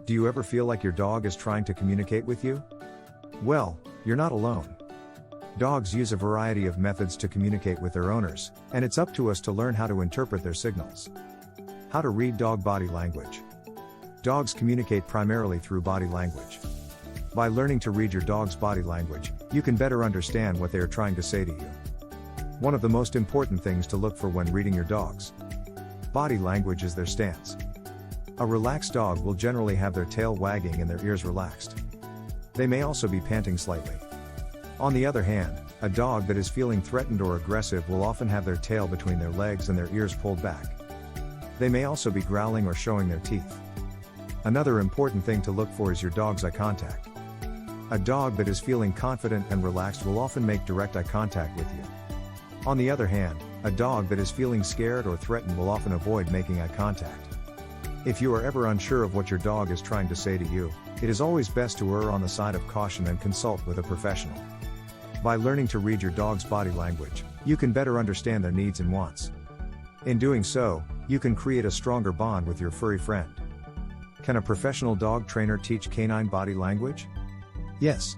Do you ever feel like your dog is trying to communicate with you? Well, you're not alone. Dogs use a variety of methods to communicate with their owners, and it's up to us to learn how to interpret their signals. How to read dog body language. Dogs communicate primarily through body language. By learning to read your dog's body language, you can better understand what they are trying to say to you. One of the most important things to look for when reading your dog's body language is their stance. A relaxed dog will generally have their tail wagging and their ears relaxed. They may also be panting slightly. On the other hand, a dog that is feeling threatened or aggressive will often have their tail between their legs and their ears pulled back. They may also be growling or showing their teeth. Another important thing to look for is your dog's eye contact. A dog that is feeling confident and relaxed will often make direct eye contact with you. On the other hand, a dog that is feeling scared or threatened will often avoid making eye contact. If you are ever unsure of what your dog is trying to say to you, it is always best to err on the side of caution and consult with a professional. By learning to read your dog's body language, you can better understand their needs and wants. In doing so, you can create a stronger bond with your furry friend. Can a professional dog trainer teach canine body language? Yes.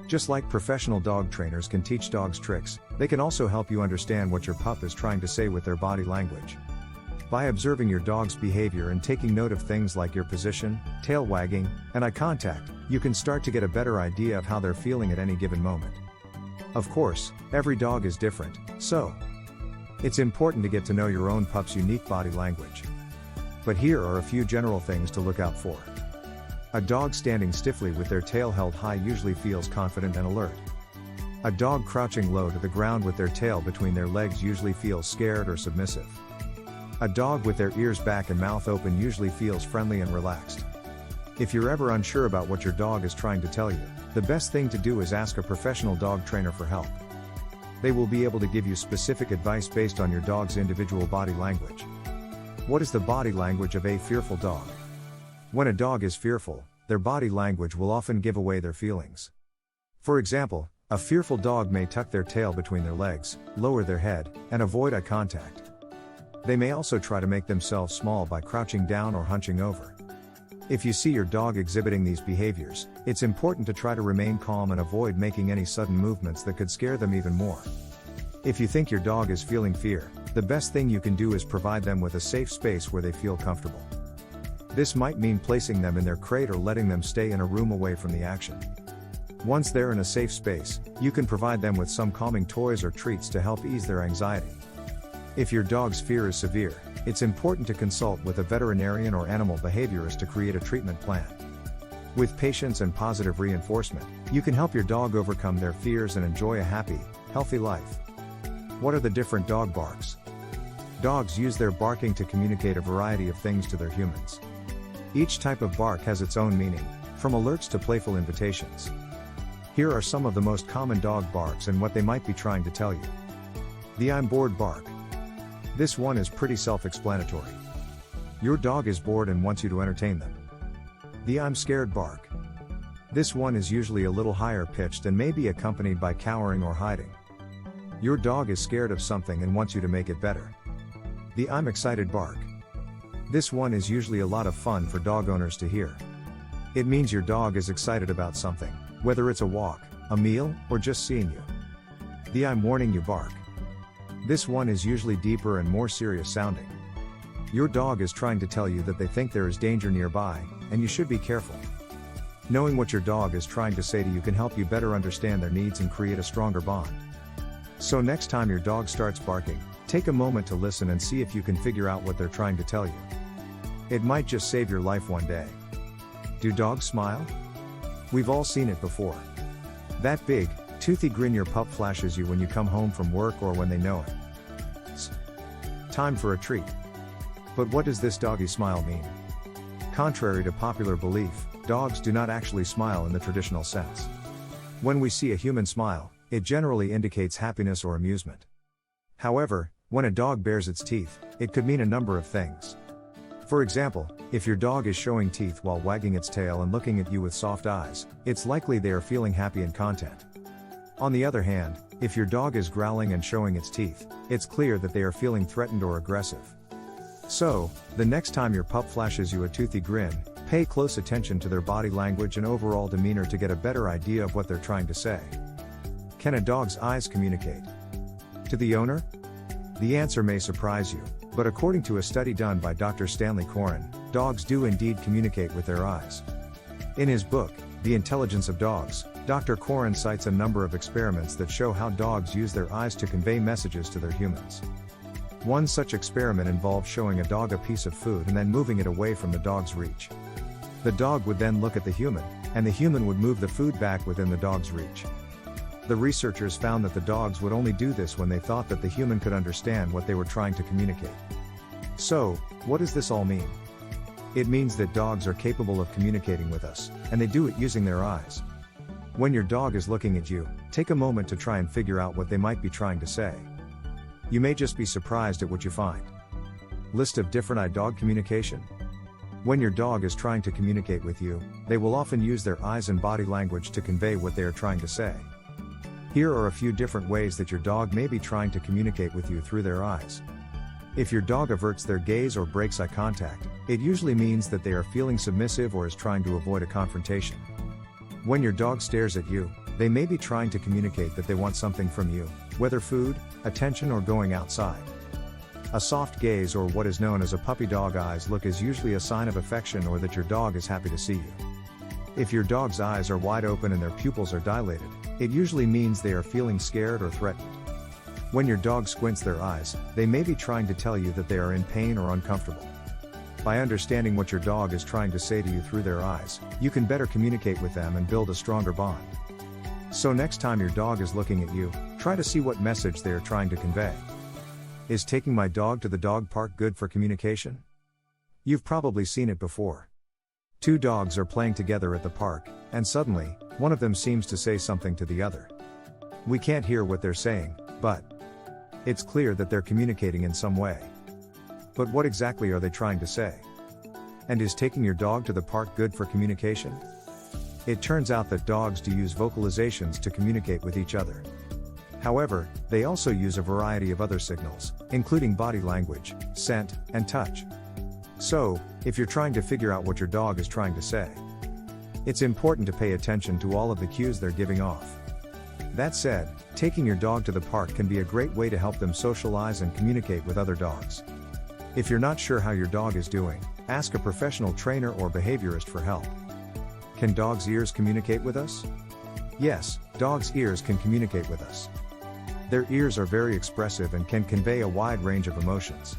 Just like professional dog trainers can teach dogs tricks, they can also help you understand what your pup is trying to say with their body language. By observing your dog's behavior and taking note of things like your position, tail wagging, and eye contact, you can start to get a better idea of how they're feeling at any given moment. Of course, every dog is different, so it's important to get to know your own pup's unique body language. But here are a few general things to look out for. A dog standing stiffly with their tail held high usually feels confident and alert. A dog crouching low to the ground with their tail between their legs usually feels scared or submissive. A dog with their ears back and mouth open usually feels friendly and relaxed. If you're ever unsure about what your dog is trying to tell you, the best thing to do is ask a professional dog trainer for help. They will be able to give you specific advice based on your dog's individual body language. What is the body language of a fearful dog? When a dog is fearful, their body language will often give away their feelings. For example, a fearful dog may tuck their tail between their legs, lower their head, and avoid eye contact. They may also try to make themselves small by crouching down or hunching over. If you see your dog exhibiting these behaviors, it's important to try to remain calm and avoid making any sudden movements that could scare them even more. If you think your dog is feeling fear, the best thing you can do is provide them with a safe space where they feel comfortable. This might mean placing them in their crate or letting them stay in a room away from the action. Once they're in a safe space, you can provide them with some calming toys or treats to help ease their anxiety. If your dog's fear is severe, it's important to consult with a veterinarian or animal behaviorist to create a treatment plan. With patience and positive reinforcement, you can help your dog overcome their fears and enjoy a happy, healthy life. What are the different dog barks? Dogs use their barking to communicate a variety of things to their humans. Each type of bark has its own meaning, from alerts to playful invitations. Here are some of the most common dog barks and what they might be trying to tell you. The "I'm bored" bark. This one is pretty self-explanatory. Your dog is bored and wants you to entertain them. The "I'm scared" bark. This one is usually a little higher pitched and may be accompanied by cowering or hiding. Your dog is scared of something and wants you to make it better. The "I'm excited" bark. This one is usually a lot of fun for dog owners to hear. It means your dog is excited about something, whether it's a walk, a meal, or just seeing you. The "I'm warning you" bark. This one is usually deeper and more serious sounding. Your dog is trying to tell you that they think there is danger nearby, and you should be careful. Knowing what your dog is trying to say to you can help you better understand their needs and create a stronger bond. So next time your dog starts barking, take a moment to listen and see if you can figure out what they're trying to tell you. It might just save your life one day. Do dogs smile? We've all seen it before. That big, toothy grin your pup flashes you when you come home from work or when they know it. It's time for a treat. But what does this doggy smile mean? Contrary to popular belief, dogs do not actually smile in the traditional sense. When we see a human smile, it generally indicates happiness or amusement. However, when a dog bares its teeth, it could mean a number of things. For example, if your dog is showing teeth while wagging its tail and looking at you with soft eyes, it's likely they are feeling happy and content. On the other hand, if your dog is growling and showing its teeth, it's clear that they are feeling threatened or aggressive. So, the next time your pup flashes you a toothy grin, Pay close attention to their body language and overall demeanor to get a better idea of what they're trying to say. Can a dog's eyes communicate? To the owner? The answer may surprise you, but according to a study done by Dr. Stanley Coren, dogs do indeed communicate with their eyes. In his book, The Intelligence of Dogs, Dr. Coren cites a number of experiments that show how dogs use their eyes to convey messages to their humans. One such experiment involved showing a dog a piece of food and then moving it away from the dog's reach. The dog would then look at the human, and the human would move the food back within the dog's reach. The researchers found that the dogs would only do this when they thought that the human could understand what they were trying to communicate. So, what does this all mean? It means that dogs are capable of communicating with us, and they do it using their eyes. When your dog is looking at you, take a moment to try and figure out what they might be trying to say. You may just be surprised at what you find. List of different eye-dog communication. When your dog is trying to communicate with you, they will often use their eyes and body language to convey what they are trying to say. Here are a few different ways that your dog may be trying to communicate with you through their eyes. If your dog averts their gaze or breaks eye contact, it usually means that they are feeling submissive or is trying to avoid a confrontation. When your dog stares at you, they may be trying to communicate that they want something from you, whether food, attention, or going outside. A soft gaze, or what is known as a puppy dog eyes look, is usually a sign of affection or that your dog is happy to see you. If your dog's eyes are wide open and their pupils are dilated, it usually means they are feeling scared or threatened. When your dog squints their eyes, they may be trying to tell you that they are in pain or uncomfortable. By understanding what your dog is trying to say to you through their eyes, you can better communicate with them and build a stronger bond. So next time your dog is looking at you, try to see what message they are trying to convey. Is taking my dog to the dog park good for communication? You've probably seen it before. Two dogs are playing together at the park, and suddenly, one of them seems to say something to the other. We can't hear what they're saying, but it's clear that they're communicating in some way. But what exactly are they trying to say? And is taking your dog to the park good for communication? It turns out that dogs do use vocalizations to communicate with each other. However, they also use a variety of other signals, including body language, scent, and touch. So, if you're trying to figure out what your dog is trying to say, it's important to pay attention to all of the cues they're giving off. That said, taking your dog to the park can be a great way to help them socialize and communicate with other dogs. If you're not sure how your dog is doing, ask a professional trainer or behaviorist for help. Can dogs' ears communicate with us? Yes, dogs' ears can communicate with us. Their ears are very expressive and can convey a wide range of emotions.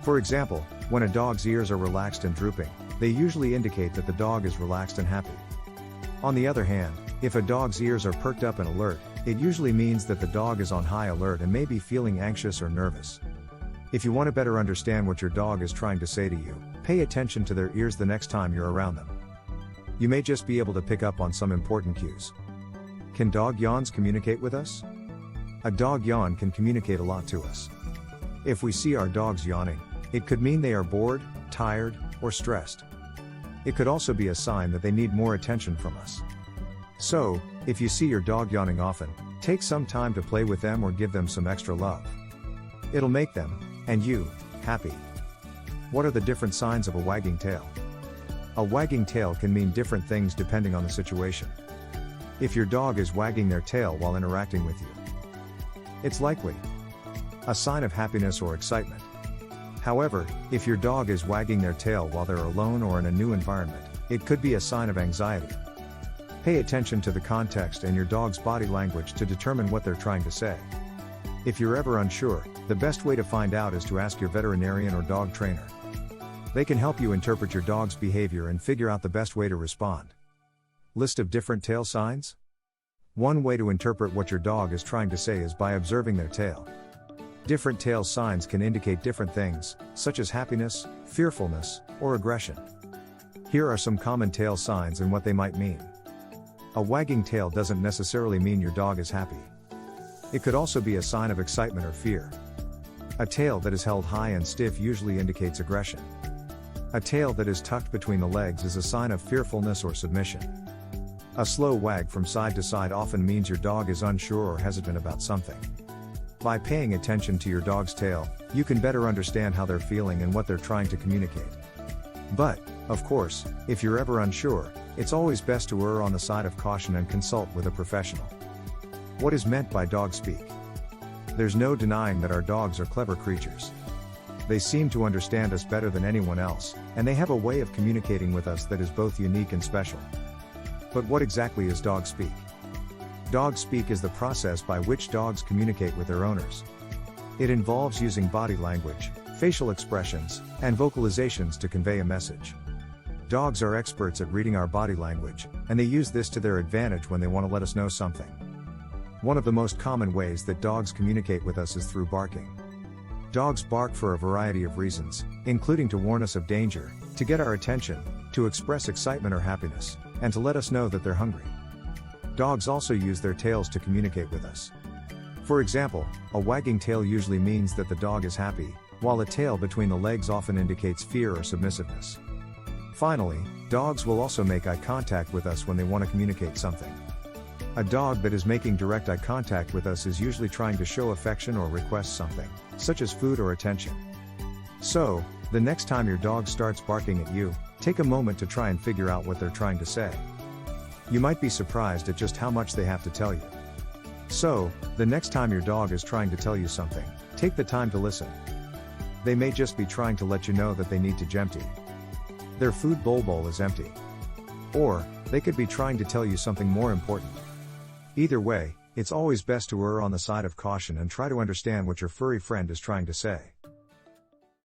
For example, when a dog's ears are relaxed and drooping, they usually indicate that the dog is relaxed and happy. On the other hand, if a dog's ears are perked up and alert, it usually means that the dog is on high alert and may be feeling anxious or nervous. If you want to better understand what your dog is trying to say to you, pay attention to their ears the next time you're around them. You may just be able to pick up on some important cues. Can dog yawns communicate with us? A dog yawn can communicate a lot to us. If we see our dogs yawning, it could mean they are bored, tired, or stressed. It could also be a sign that they need more attention from us. So, if you see your dog yawning often, take some time to play with them or give them some extra love. It'll make them, and you, happy. What are the different signs of a wagging tail? A wagging tail can mean different things depending on the situation. If your dog is wagging their tail while interacting with you, it's likely a sign of happiness or excitement. However, if your dog is wagging their tail while they're alone or in a new environment, it could be a sign of anxiety. Pay attention to the context and your dog's body language to determine what they're trying to say. If you're ever unsure, the best way to find out is to ask your veterinarian or dog trainer. They can help you interpret your dog's behavior and figure out the best way to respond. List of different tail signs? One way to interpret what your dog is trying to say is by observing their tail. Different tail signs can indicate different things, such as happiness, fearfulness, or aggression. Here are some common tail signs and what they might mean. A wagging tail doesn't necessarily mean your dog is happy. It could also be a sign of excitement or fear. A tail that is held high and stiff usually indicates aggression. A tail that is tucked between the legs is a sign of fearfulness or submission. A slow wag from side to side often means your dog is unsure or hesitant about something. By paying attention to your dog's tail, you can better understand how they're feeling and what they're trying to communicate. But, Of course, if you're ever unsure, it's always best to err on the side of caution and consult with a professional. What is meant by dog speak? There's no denying that our dogs are clever creatures. They seem to understand us better than anyone else, and they have a way of communicating with us that is both unique and special. But what exactly is dog speak? Dog speak is the process by which dogs communicate with their owners. It involves using body language, facial expressions, and vocalizations to convey a message. Dogs are experts at reading our body language, and they use this to their advantage when they want to let us know something. One of the most common ways that dogs communicate with us is through barking. Dogs bark for a variety of reasons, including to warn us of danger, to get our attention, to express excitement or happiness, and to let us know that they're hungry. Dogs also use their tails to communicate with us. For example, a wagging tail usually means that the dog is happy, while a tail between the legs often indicates fear or submissiveness. Finally, dogs will also make eye contact with us when they want to communicate something. A dog that is making direct eye contact with us is usually trying to show affection or request something, such as food or attention. So, the next time your dog starts barking at you, take a moment to try and figure out what they're trying to say. You might be surprised at just how much they have to tell you. So, the next time your dog is trying to tell you something, take the time to listen. They may just be trying to let you know that they need to empty. Their food bowl is empty. Or, they could be trying to tell you something more important. Either way, it's always best to err on the side of caution and try to understand what your furry friend is trying to say.